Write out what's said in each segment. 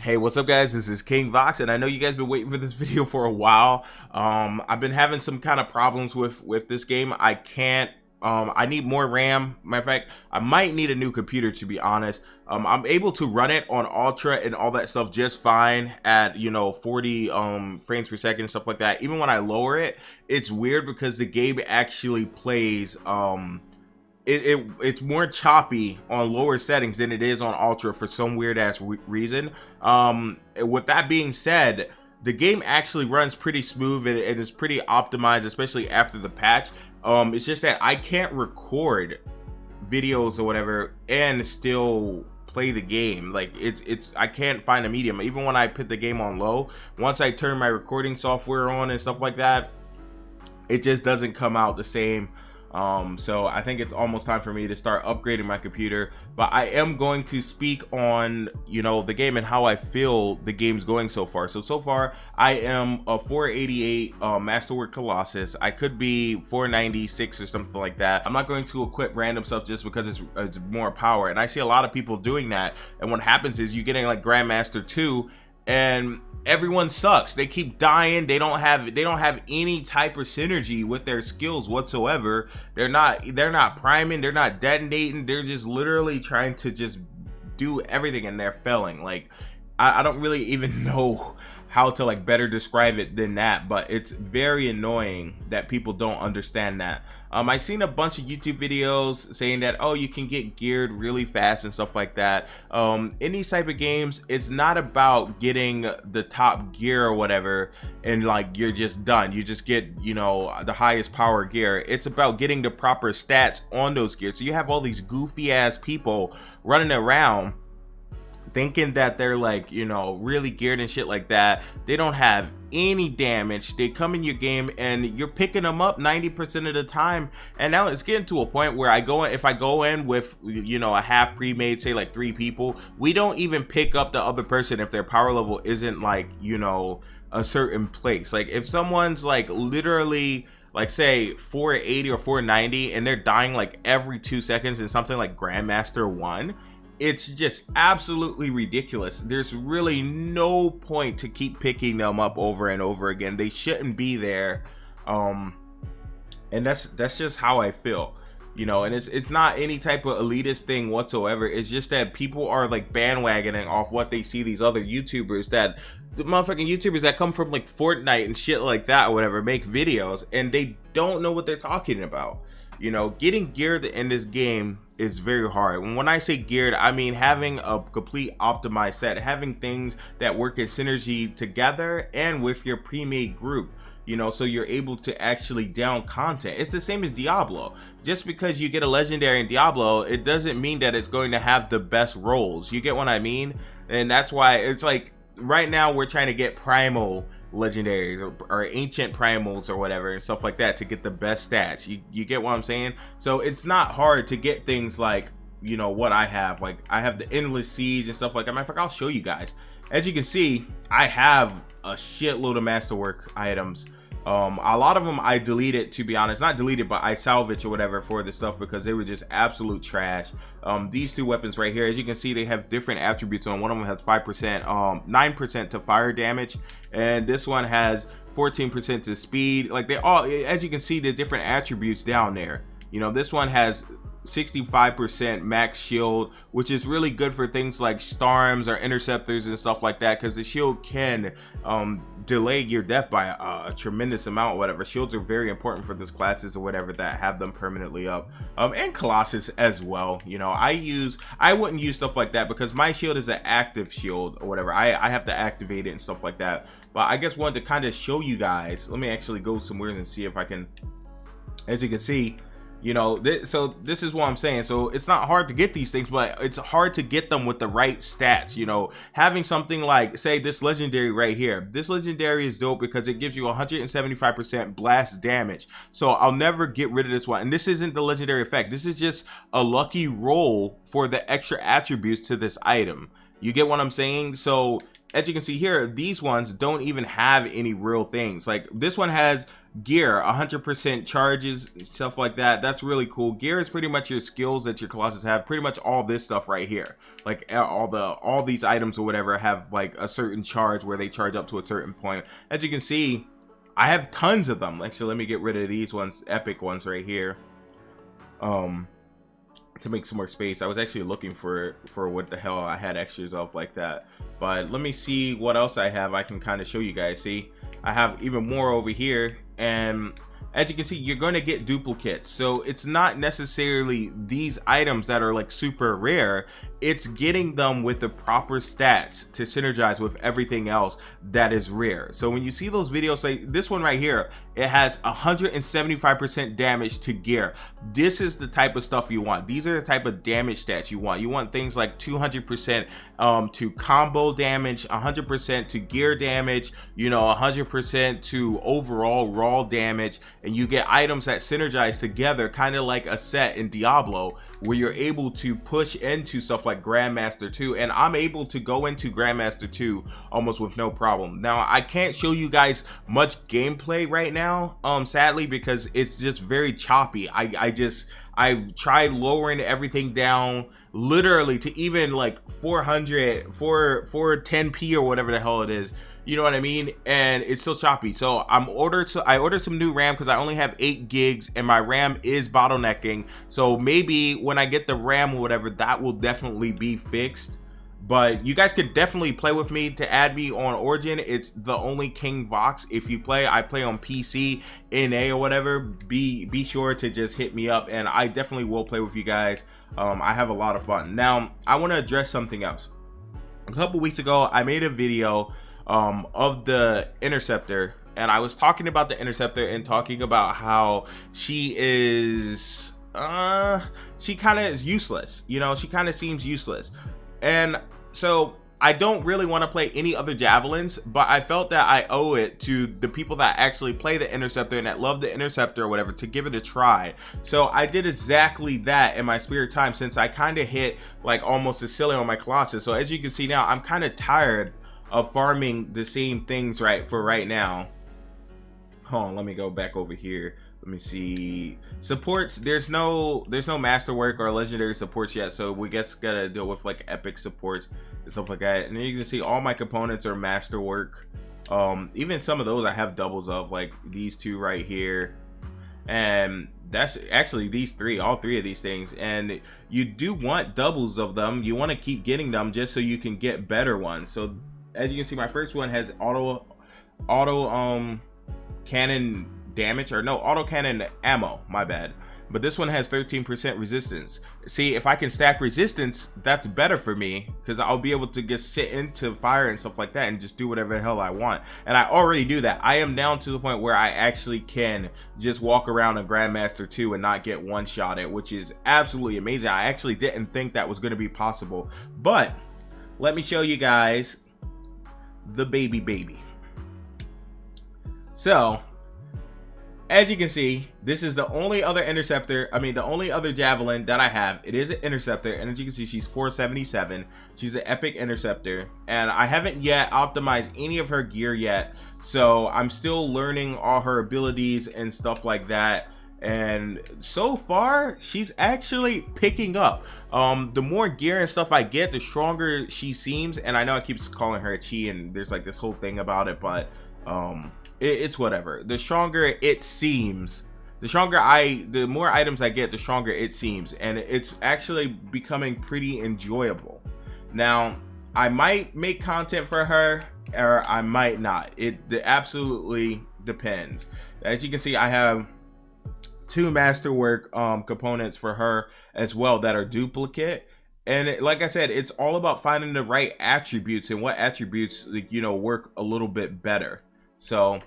Hey, what's up guys? This is King Vox, and I know you guys been waiting for this video for a while. I've been having some kind of problems with this game. I can't I need more RAM. Matter of fact, I might need a new computer, to be honest. I'm able to run it on ultra and all that stuff just fine at 40 frames per second and stuff like that. Even when I lower it, it's weird because the game actually plays it's more choppy on lower settings than it is on ultra for some weird ass reason. With that being said, the game actually runs pretty smooth and it is pretty optimized, especially after the patch. It's just that I can't record videos or whatever and still play the game. Like I can't find a medium. Even when I put the game on low, once I turn my recording software on and stuff like that, it just doesn't come out the same. So I think it's almost time for me to start upgrading my computer, but I am going to speak on the game and how I feel the game's going so far. So far I am a 488 Masterwork Colossus. I could be 496 or something like that. I'm not going to equip random stuff just because it's more power, and I see a lot of people doing that, and what happens is you're getting like Grandmaster 2 and everyone sucks. They keep dying. They don't have any type of synergy with their skills whatsoever. They're not priming, they're not detonating, they're just literally trying to just do everything and they're failing. Like I don't really even know how to like better describe it than that, but it's very annoying that people don't understand that. I've seen a bunch of YouTube videos saying that, oh, you can get geared really fast and stuff like that. In these type of games, it's not about getting the top gear or whatever and like you're just done. You just get the highest power gear. It's about getting the proper stats on those gears. So you have all these goofy ass people running around thinking that they're like really geared and shit like that. They don't have any damage. They come in your game and you're picking them up 90% of the time, and now it's getting to a point where if I go in with a half pre-made, say like 3 people, we don't even pick up the other person if their power level isn't like a certain place. Like if someone's like literally like say 480 or 490 and they're dying like every 2 seconds in something like Grandmaster 1, it's just absolutely ridiculous. There's really no point to keep picking them up over and over again. They shouldn't be there. And that's just how I feel, and it's not any type of elitist thing whatsoever. It's just that people are like bandwagoning off what they see these other YouTubers, that the motherfucking YouTubers that come from like Fortnite and shit like that or whatever, make videos and they don't know what they're talking about. Getting geared in this game is very hard. When I say geared, I mean having a complete optimized set, having things that work in synergy together and with your pre-made group, so you're able to actually down content. It's the same as Diablo. Just because you get a legendary in Diablo, it doesn't mean that it's going to have the best rolls. You get what I mean? And that's why it's like right now we're trying to get primal legendaries or ancient primals or whatever and stuff like that to get the best stats. You get what I'm saying? So it's not hard to get things like what I have. Like I have the endless siege and stuff like that. Matter of fact, I'll show you guys. As you can see, I have a shitload of masterwork items. A lot of them I deleted, to be honest. Not deleted, but I salvaged or whatever for this stuff because they were just absolute trash. These 2 weapons right here, as you can see, they have different attributes on. One of them has 5%, 9% to fire damage, and this one has 14% to speed. Like they all, as you can see, the different attributes down there. This one has 65% max shield, which is really good for things like storms or interceptors and stuff like that, because the shield can delay your death by a tremendous amount. Whatever, shields are very important for this classes or whatever that have them permanently up, and Colossus as well. I wouldn't use stuff like that because my shield is an active shield or whatever. I have to activate it and stuff like that. But I just wanted to kind of show you guys. Let me actually go somewhere and see if I can. As you can see, so this is what I'm saying. So it's not hard to get these things, but it's hard to get them with the right stats. Having something like, say, this legendary right here. This legendary is dope because it gives you 175% blast damage. So I'll never get rid of this one. And this isn't the legendary effect. This is just a lucky roll for the extra attributes to this item. You get what I'm saying? So as you can see here, these ones don't even have any real things. Like this one has Gear, 100% charges, stuff like that. That's really cool. Gear is pretty much your skills that your Colossus have. Pretty much all this stuff right here, like all these items or whatever have like a certain charge where they charge up to a certain point. As you can see, I have tons of them. Actually, let me get rid of these ones, epic ones right here, to make some more space. I was actually looking for what the hell I had extras of like that, but let me see what else I have. I can kind of show you guys. See, I have even more over here, and as you can see, you're going to get duplicates. So it's not necessarily these items that are like super rare, it's getting them with the proper stats to synergize with everything else that is rare. So when you see those videos, like this one right here, it has 175% damage to gear. This is the type of stuff you want. These are the type of damage stats you want. You want things like 200% to combo damage, 100% to gear damage, you know, 100% to overall raw damage, and you get items that synergize together, kind of like a set in Diablo, where you're able to push into stuff like Grandmaster 2, and I'm able to go into Grandmaster 2 almost with no problem. Now, I can't show you guys much gameplay right now, sadly, because it's just very choppy. I've tried lowering everything down literally to even like 410p or whatever the hell it is. You know what I mean? And it's still choppy. So I ordered some new RAM because I only have 8 gigs and my RAM is bottlenecking. So maybe when I get the RAM or whatever, that will definitely be fixed. But you guys could definitely play with me. To add me on Origin, it's the only King Vox. If you play, I play on PC, NA or whatever, be sure to just hit me up, and I definitely will play with you guys. I have a lot of fun. Now, I want to address something else. A couple weeks ago, I made a video of the Interceptor, and I was talking about the Interceptor and talking about how she is she kind of is useless. You know, she kind of seems useless. And so I don't really want to play any other javelins, but I felt that I owe it to the people that actually play the Interceptor and that love the Interceptor or whatever to give it a try. So I did exactly that in my spare time, since I kind of hit like almost a ceiling on my Colossus. So as you can see now, I'm kind of tired of farming the same things right now. Hold on, let me go back over here. Let me see supports. There's no masterwork or legendary supports yet, so we guess gotta deal with like epic supports and stuff like that. And then you can see all my components are masterwork. Even some of those I have doubles of, like these two right here, and that's actually these three, all three of these things. And you do want doubles of them. You want to keep getting them just so you can get better ones. So as you can see, my first one has auto cannon damage, or no, auto cannon ammo, my bad. But this one has 13% resistance. See, if I can stack resistance, that's better for me, because I'll be able to just sit into fire and stuff like that and just do whatever the hell I want. And I already do that. I am down to the point where I actually can just walk around a Grandmaster 2 and not get one-shotted, which is absolutely amazing. I actually didn't think that was going to be possible. But let me show you guys the baby. So as you can see, this is the only other Interceptor, the only other Javelin that I have. It is an Interceptor, and as you can see, she's 477. She's an epic Interceptor, and I haven't yet optimized any of her gear yet, so I'm still learning all her abilities and stuff like that. And so far, she's actually picking up. The more gear and stuff I get, the stronger she seems. And I know I keep calling her a chi, and there's like this whole thing about it, but it's whatever. The stronger it seems, the more items I get, the stronger it seems, and it's actually becoming pretty enjoyable. Now, I might make content for her, or I might not. It absolutely depends. As you can see, I have 2 masterwork components for her as well that are duplicate. And like I said, it's all about finding the right attributes and what attributes, you know, work a little bit better. So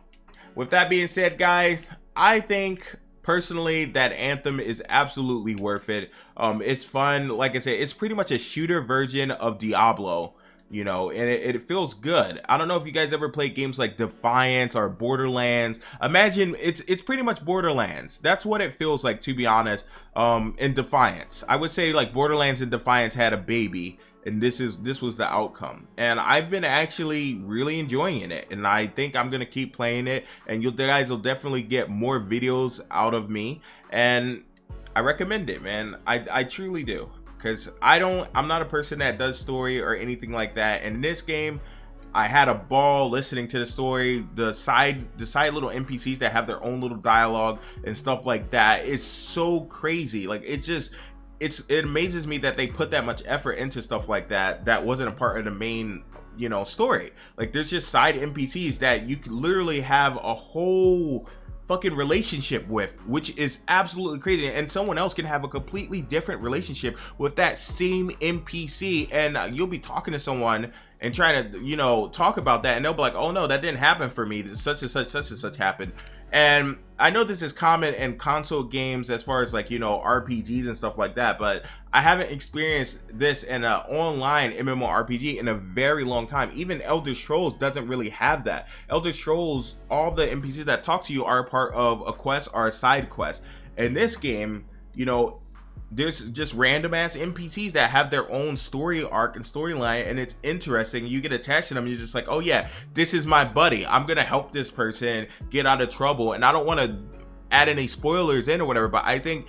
with that being said, guys, I think personally that Anthem is absolutely worth it. It's fun. Like I said, it's pretty much a shooter version of Diablo. you know, and it feels good. I don't know if you guys ever played games like Defiance or Borderlands. Imagine it's pretty much Borderlands. That's what it feels like, to be honest. In Defiance, I would say like Borderlands and Defiance had a baby, and this was the outcome, and I've been actually really enjoying it, and I think I'm gonna keep playing it, and you guys will definitely get more videos out of me, and I recommend it, man. I truly do, because I'm not a person that does story or anything like that, and in this game I had a ball listening to the story. The side little NPCs that have their own little dialogue and stuff like that, it's so crazy. Like, it amazes me that they put that much effort into stuff like that wasn't a part of the main, you know, story. Like, there's just side NPCs that you could literally have a whole fucking relationship with, which is absolutely crazy, and someone else can have a completely different relationship with that same NPC, and you'll be talking to someone and trying to, you know, talk about that, and they'll be like, oh no, that didn't happen for me, such and such happened. And I know this is common in console games as far as, like, you know, RPGs and stuff like that, but I haven't experienced this in an online MMORPG in a very long time. Even Elder Scrolls doesn't really have that. Elder Scrolls, all the NPCs that talk to you are a part of a quest or a side quest. In this game, you know, there's just random ass NPCs that have their own story arc and storyline, and it's interesting. You get attached to them, and you're just like, oh yeah, this is my buddy, I'm gonna help this person get out of trouble. And I don't want to add any spoilers in or whatever, but I think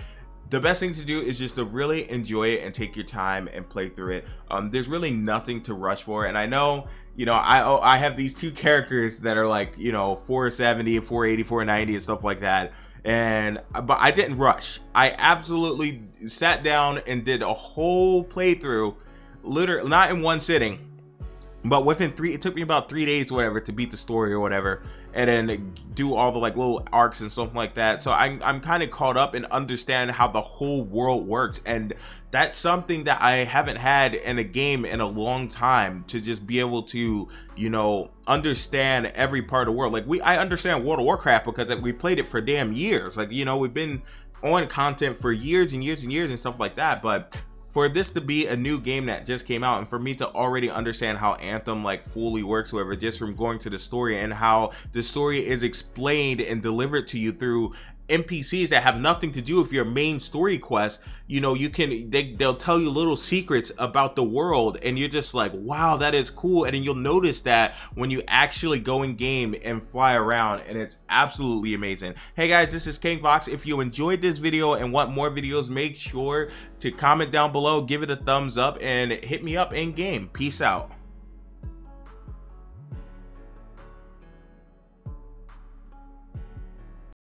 the best thing to do is just to really enjoy it and take your time and play through it. There's really nothing to rush for, and I know, you know, I have these two characters that are like, you know, 470, 480, 490 and stuff like that. But I didn't rush. I absolutely sat down and did a whole playthrough, literally not in one sitting, but it took me about 3 days or whatever to beat the story or whatever, and then do all the like little arcs and stuff like that. So I'm kind of caught up and understand how the whole world works, and that's something that I haven't had in a game in a long time, to just be able to, you know, understand every part of the world. Like, I understand World of Warcraft because we played it for damn years. Like, you know, we've been on content for years and years and years and stuff like that, but for this to be a new game that just came out, and for me to already understand how Anthem like fully works, whatever, just from going to the story, and how the story is explained and delivered to you through NPCs that have nothing to do with your main story quest. You know, they'll tell you little secrets about the world, and you're just like, wow, that is cool. And then you'll notice that when you actually go in game and fly around, and it's absolutely amazing. Hey guys, this is King Vox. If you enjoyed this video and want more videos, make sure to comment down below, give it a thumbs up, and hit me up in game. Peace out.